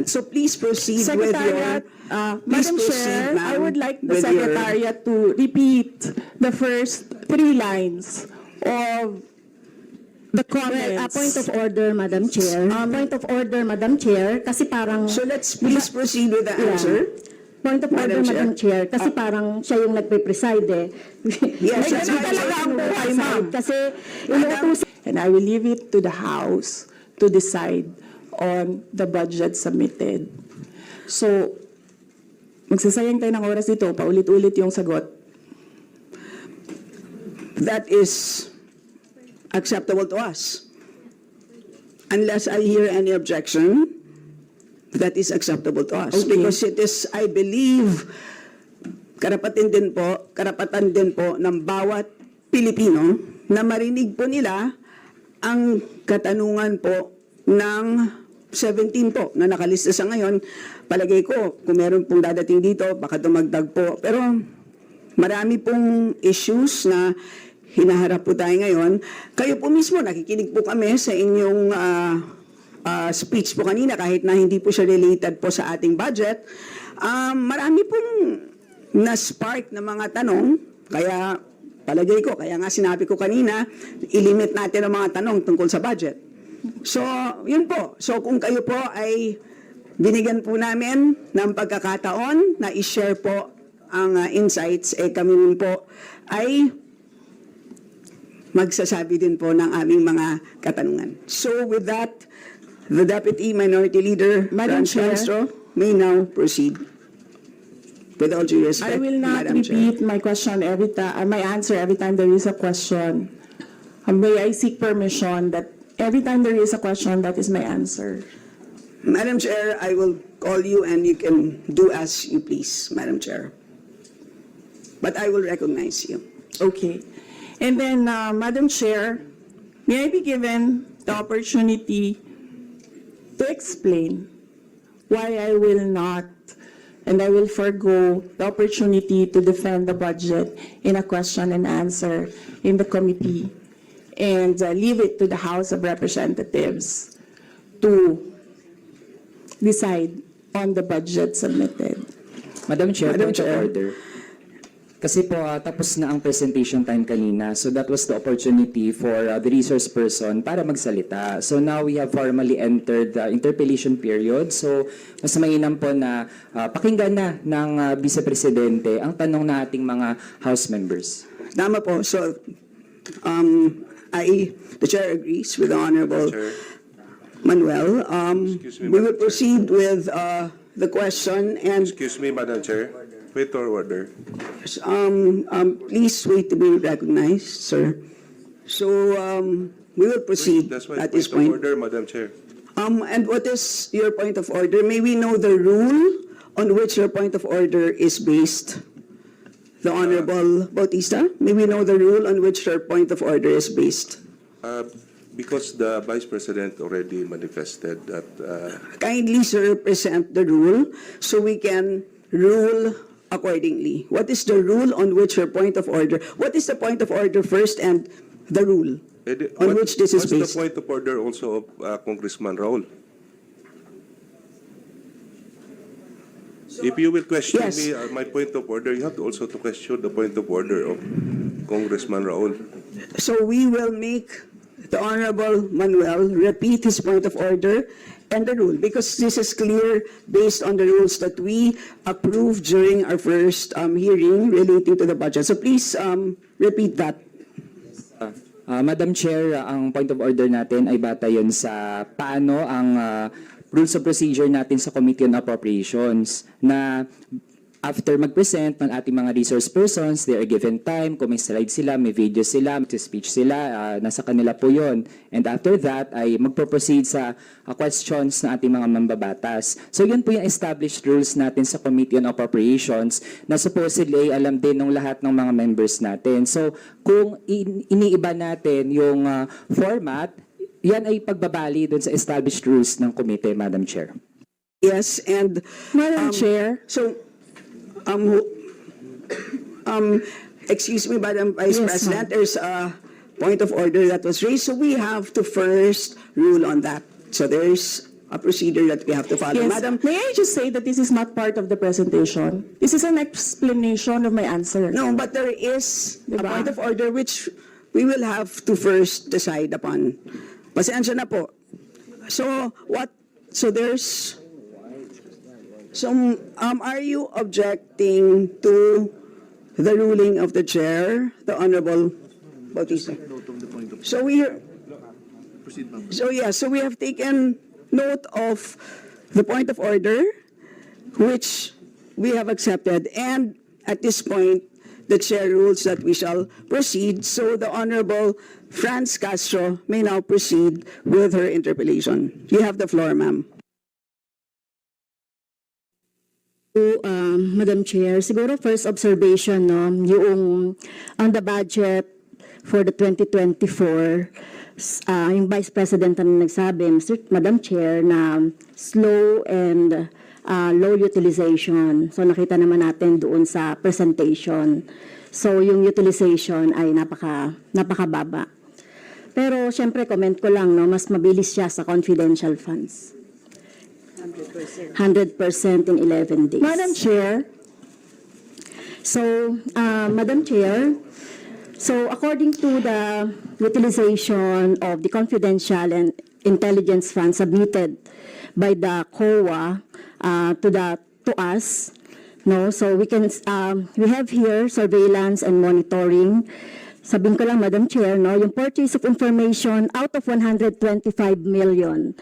So please proceed Secretariat, with your... Madam Chair, I would like the Secretariat to repeat the first 3 lines of the comments. Point of order, Madam Chair. Point of order, Madam Chair, kasi parang... So let's please proceed with the answer. Point of order, Madam Madam Chair, kasi parang siya yung nagpe-preside eh. Yes, Ay, ganun talaga ang buhay, ma'am. Kasi inuutos. And I will leave it to the House to decide on the budget submitted. So, magsasayang tayo ng oras dito, paulit-ulit yung sagot. That is acceptable to us. Unless I hear any objection, that is acceptable to us. Okay. Because it is, I believe, karapatan din po ng bawat Pilipino na marinig po nila ang katanungan po ng 17 po na nakalista sa ngayon. Palagay ko, kung meron pong dadating dito, baka dumagdag po. Pero marami pong issues na hinaharap po tayo ngayon. Kayo po mismo, nakikinig po kami sa inyong speech po kanina, kahit na hindi po siya related po sa ating budget. Marami pong na-spark na mga tanong, kaya palagay ko, kaya nga sinabi ko kanina, ilimit natin ang mga tanong tungkol sa budget. So, yun po. So, kung kayo po ay binigyan po namin ng pagkakataon na i-share po ang insights, kami rin po ay magsasabi din po ng aming mga katanungan. So, with that, the Deputy Minority Leader, Madam Franz Chair, Castro, may now proceed. With all due respect, I will not Madam Chair. repeat my question every time, my answer every time there is a question. May I seek permission that every time there is a question, that is my answer. Madam Chair, I will call you and you can do as you please, Madam Chair. But I will recognize you. Okay. And then, Madam Chair, may I be given the opportunity to explain why I will not and I will forgo the opportunity to defend the budget in a question and answer in the committee and leave it to the House of Representatives to decide on the budget submitted. Madam Chair, Madam point of Chair. order. Kasi po, tapos na ang presentation time kanina. So that was the opportunity for the resource person para magsalita. So now we have formally entered the interpellation period. So mas mainam po na pakinggan na ng Vice Presidente ang tanong na ating mga House members. Tama po. So, the Chair agrees with the Honorable Manuel. Excuse me, We Madam will proceed with the question and Excuse me, Madam Chair. Wait or order. please wait to be recognized, sir. So, we will proceed That's my at point this of point. order, Madam Chair. And what is your point of order? May we know the rule on which your point of order is based? The Honorable Bautista, may we know the rule on which your point of order is based? Because the Vice President already manifested that Kindly, sir, present the rule so we can rule accordingly. What is the rule on which your point of order? What is the point of order first and the rule on which this is what's based? the point of order also of Congressman Raul? If you will question Yes. me, my point of order, you have to also to question the point of order of Congressman Raul. So we will make the Honorable Manuel repeat his point of order and the rule, because this is clear based on the rules that we approved during our first hearing relating to the budget. So please repeat that. Madam Chair, ang point of order natin ay bata yun sa paano ang rules of procedure natin sa Committee on Appropriations na after mag-present ng ating mga resource persons, they are given time, kung may slide sila, may video sila, may speech sila, nasa kanila po yun. And after that, ay magpo-proceed sa questions ng ating mga mambabatas. So yun po yung established rules natin sa Committee on Appropriations na supposedly ay alam din ng lahat ng mga members natin. So kung iniiba natin yung format, yan ay pagbabali dun sa established rules ng committee, Madam Chair. Yes, and Madam Chair. so excuse me, Madam Vice Yes, President, there's a point of order that was raised, so we have to first rule on that. So there's a procedure that we have to follow. Yes. Madam, May I just say that this is not part of the presentation? This is an explanation of my answer. no, but there is a Diba? point of order which we will have to first decide upon. Pasensya na po. So, are you objecting to the ruling of the chair, the Honorable Bautista? So we have taken note of the point of order, which we have accepted, and at this point, the chair rules that we shall proceed. So the Honorable Franz Castro may now proceed with her interpellation. You have the floor, ma'am. Madam Chair, siguro first observation, no, yung on the budget for the 2024, yung Vice President na nagsabi, Madam Chair, na slow and low utilization. So nakita naman natin doon sa presentation. So yung utilization ay napakababa. Pero syempre comment ko lang, no, mas mabilis siya sa confidential funds. 100% in 11 days. Madam Chair, So, Madam Chair, so according to the utilization of the confidential and intelligence funds submitted by the COA to us, no, so we have here surveillance and monitoring. Sabihin ko lang, Madam Chair, no, yung purchase of information out of 125 million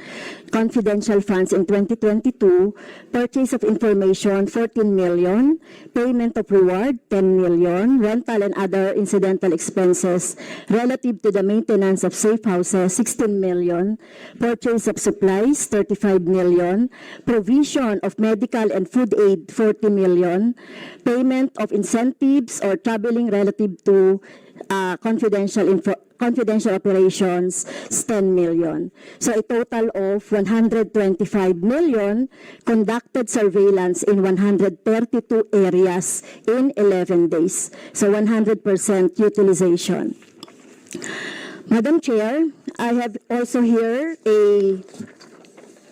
confidential funds in 2022, purchase of information 14 million, payment of reward 10 million, rental and other incidental expenses relative to the maintenance of safe houses 16 million, purchase of supplies 35 million, provision of medical and food aid 40 million, payment of incentives or traveling relative to confidential operations is 10 million. So a total of 125 million conducted surveillance in 132 areas in 11 days. So 100% utilization. Madam Chair, I have also here a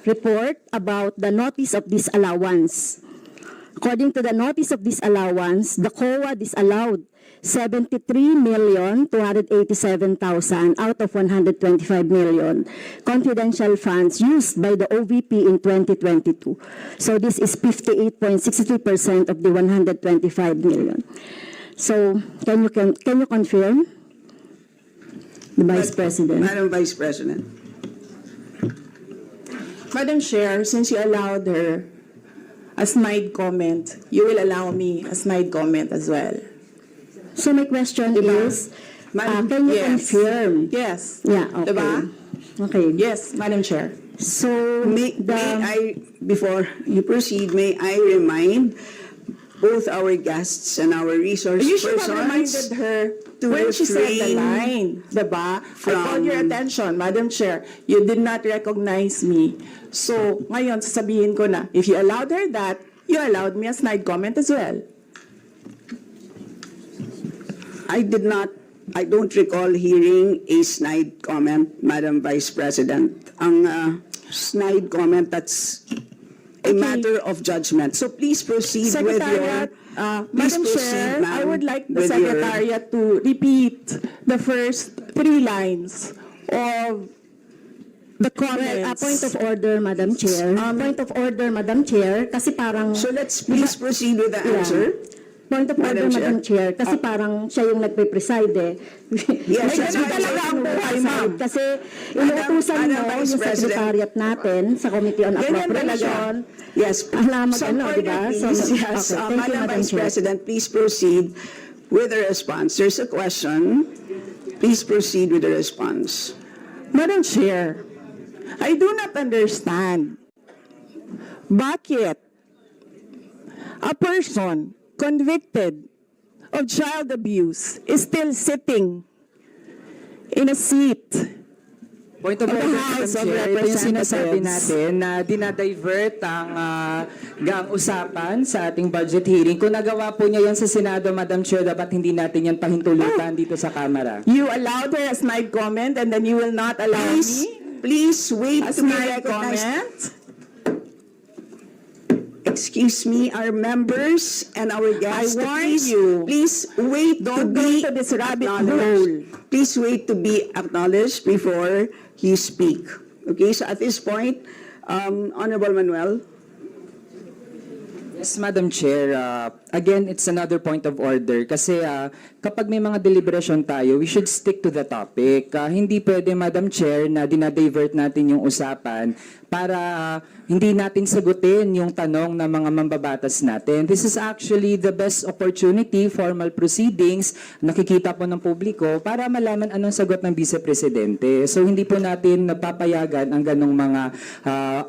report about the notice of disallowance. According to the notice of disallowance, the COA disallowed 73,287,000 out of 125 million confidential funds used by the OVP in 2022. So this is 58.63% of the 125 million. So can you confirm, the Vice President? Madam Vice President. Madam Chair, since you allowed her a snide comment, you will allow me a snide comment as well. So my question is, Madam- can you Yes. confirm? Yes. Yeah, okay. Diba? Okay. Yes, Madam Chair. So Before you proceed, may I remind both our guests and our resource You should have persons reminded her to when she said the refrain line, diba? I from- called your attention, Madam Chair. You did not recognize me. So, ngayon, sasabihin ko na, if you allowed her that, you allowed me a snide comment as well. I don't recall hearing a snide comment, Madam Vice President. Ang snide comment, that's a matter of judgment. So please proceed with your... Secretariat, Madam Chair, ma'am, I would like the with your- Secretariat to repeat the first 3 lines of the comments. point of order, Madam Chair. Point of order, Madam Chair, kasi parang... So let's please proceed with the answer. Point of order, Madam Madam Chair, kasi parang siya yung nagpe-preside eh. Yes, May that's ganun why talaga ang I'm buhay, saying. ma'am. Kasi inuutusan Madam mo Vice yung President. secretariat natin sa Committee on Ganyan talaga. Appropriation. Yes. Alam mo, Some ano, order, diba? please. So, Yes. okay. Thank you, Madam Madam Vice Chair. President, please proceed with the response. There's a question. Please proceed with the response. Madam Chair, I do not understand bakit a person convicted of child abuse is still sitting in a seat. Point of Of the order, House Madam of Chair, ito yung sinasabi Representatives. natin na dinadivert ang usapan sa ating budget hearing. Kung nagawa po niya yan sa Senado, Madam Chair, dapat hindi natin yan pahintulutan dito sa Kamara. You allowed her a snide comment and then you will not allow me? please wait As to be my recognized. comment, Excuse me, our members and our guests. I warn please, you. Please wait to Don't go be into this rabbit acknowledged. hole. Please wait to be acknowledged before you speak. Okay, so at this point, Honorable Manuel. Yes, Madam Chair. Again, it's another point of order kasi kapag may mga deliberation tayo, we should stick to the topic. Hindi pwede, Madam Chair, na dinadivert natin yung usapan para hindi natin sagutin yung tanong ng mga mambabatas natin. This is actually the best opportunity, formal proceedings, nakikita po ng publiko para malaman anong sagot ng Vice Presidente. So hindi po natin napapayagan ang ganong mga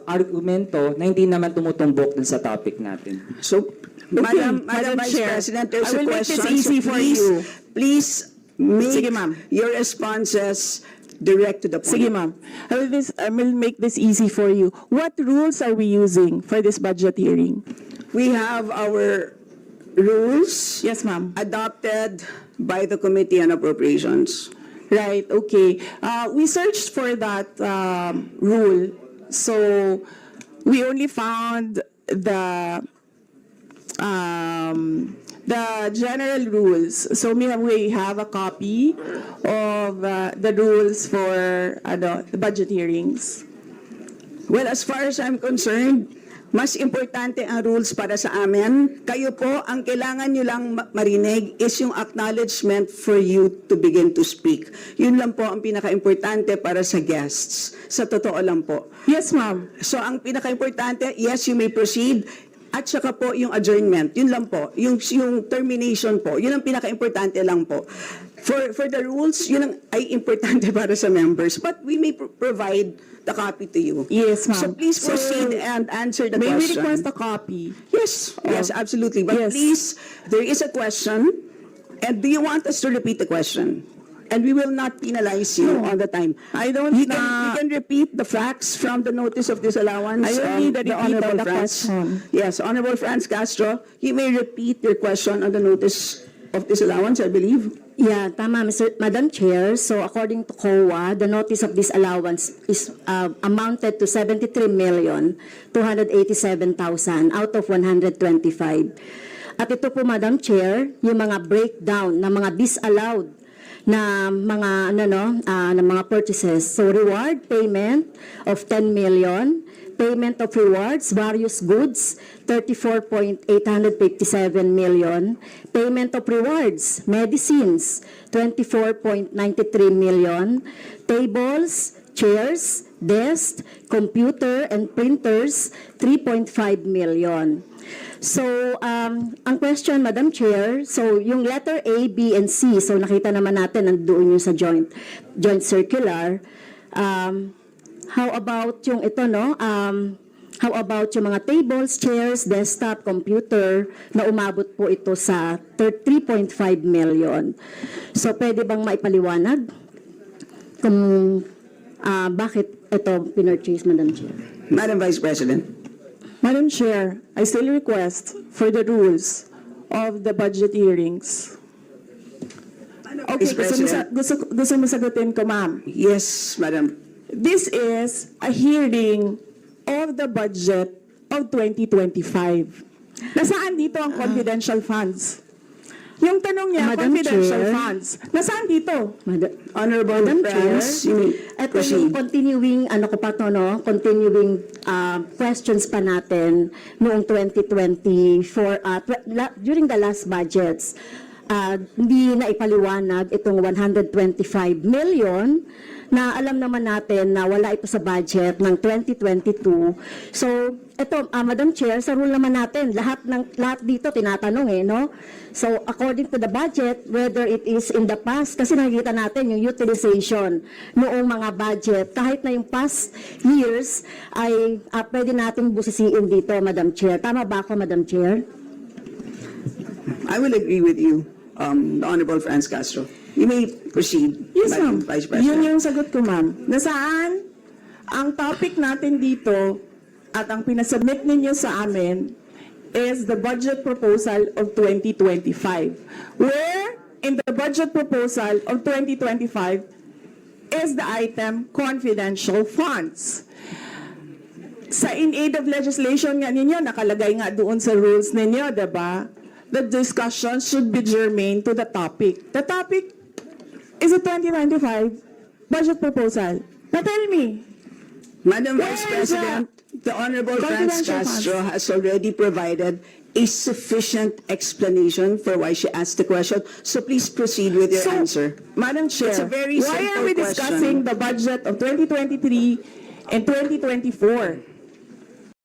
argumento na hindi naman tumutumbok dun sa topic natin. So, Madam Madam Vice Chair, President, there's I a will make this question. easy So for you. Please make Sige, ma'am. your responses direct to the point. sige ma'am, I will make this easy for you. What rules are we using for this budget hearing? We have our rules Yes, ma'am. adopted by the Committee on Appropriations. Right, okay. We searched for that rule. So, we only found the general rules. So, we have a copy of the rules for the budget hearings. Well, as far as I'm concerned, mas importante ang rules para sa amin. Kayo po, ang kailangan nyo lang marinig is yung acknowledgement for you to begin to speak. Yun lang po ang pinaka-importante para sa guests. Sa totoo lang po. Yes, ma'am. So, ang pinaka-importante, yes, you may proceed. At saka po yung adjournment, yun lang po. Yung termination po, yun ang pinaka-importante lang po. For the rules, yun ang ay importante para sa members. But we may provide the copy to you. Yes, ma'am. So please proceed and answer the May we question. request a copy? Yes, yes, absolutely. But Yes. please, there is a question. And do you want us to repeat the question? And we will not penalize you all the time. I don't You can repeat the facts from the notice of disallowance. I don't need a the repeat of Honorable the question. Yes, Honorable Franz Castro, you may repeat your question on the notice of disallowance, I believe. Yeah, tama, Madam Chair. So according to COA, the notice of disallowance is amounted to 73,287,000 out of 125. At ito po, Madam Chair, yung mga breakdown ng mga disallowed na mga na mga purchases. So reward payment of 10 million, payment of rewards, various goods, 34.857 million, payment of rewards, medicines, 24.93 million, tables, chairs, desks, computer and printers, 3.5 million. So, ang question, Madam Chair, so yung letter A, B, and C, so nakita naman natin nandoon yung sa joint circular. How about yung ito, no? How about yung mga tables, chairs, desktop, computer, na umabot po ito sa 3.5 million. So, pwede bang maipaliwanag kung bakit ito pinurchase, Madam Chair? Madam Vice President. Madam Chair, I still request for the rules of the budget hearings. Okay, Vice President. gusto mo sagutin ko, ma'am. Yes, Madam. This is a hearing of the budget of 2025. Nasaan dito ang confidential funds? Yung tanong niya, Madam confidential Chair. funds. Nasaan dito? Honorable Madam Chair, Franz, you may ito proceed. yung continuing, continuing questions pa natin noong 2024, during the last budgets, hindi na ipaliwanag itong 125 million na alam naman natin na wala ito sa budget ng 2022. So, ito, Madam Chair, sa rule naman natin, lahat dito tinatanong no? So, according to the budget, whether it is in the past, kasi nakikita natin yung utilization noong mga budget, kahit na yung past years, ay pwede nating busisiin dito, Madam Chair. Tama ba ako, Madam Chair? I will agree with you, the Honorable Franz Castro. You may proceed, Yes, Madam ma'am. Vice Yun President. yung sagot ko, ma'am. Nasaan ang topic natin dito at ang pinasubmit ninyo sa amin is the budget proposal of 2025. Where in the budget proposal of 2025 is the item confidential funds. Sa in aid of legislation nga ninyo, nakalagay nga doon sa rules ninyo, diba? The discussion should be germane to the topic. The topic is a 2025 budget proposal. Now tell me, Madam Where Vice is President, the Honorable Franz confidential Castro has already provided a sufficient explanation for why she asked the question. So please proceed with your answer. Madam Chair, It's a very why are simple we discussing question. the budget of 2023 and 2024?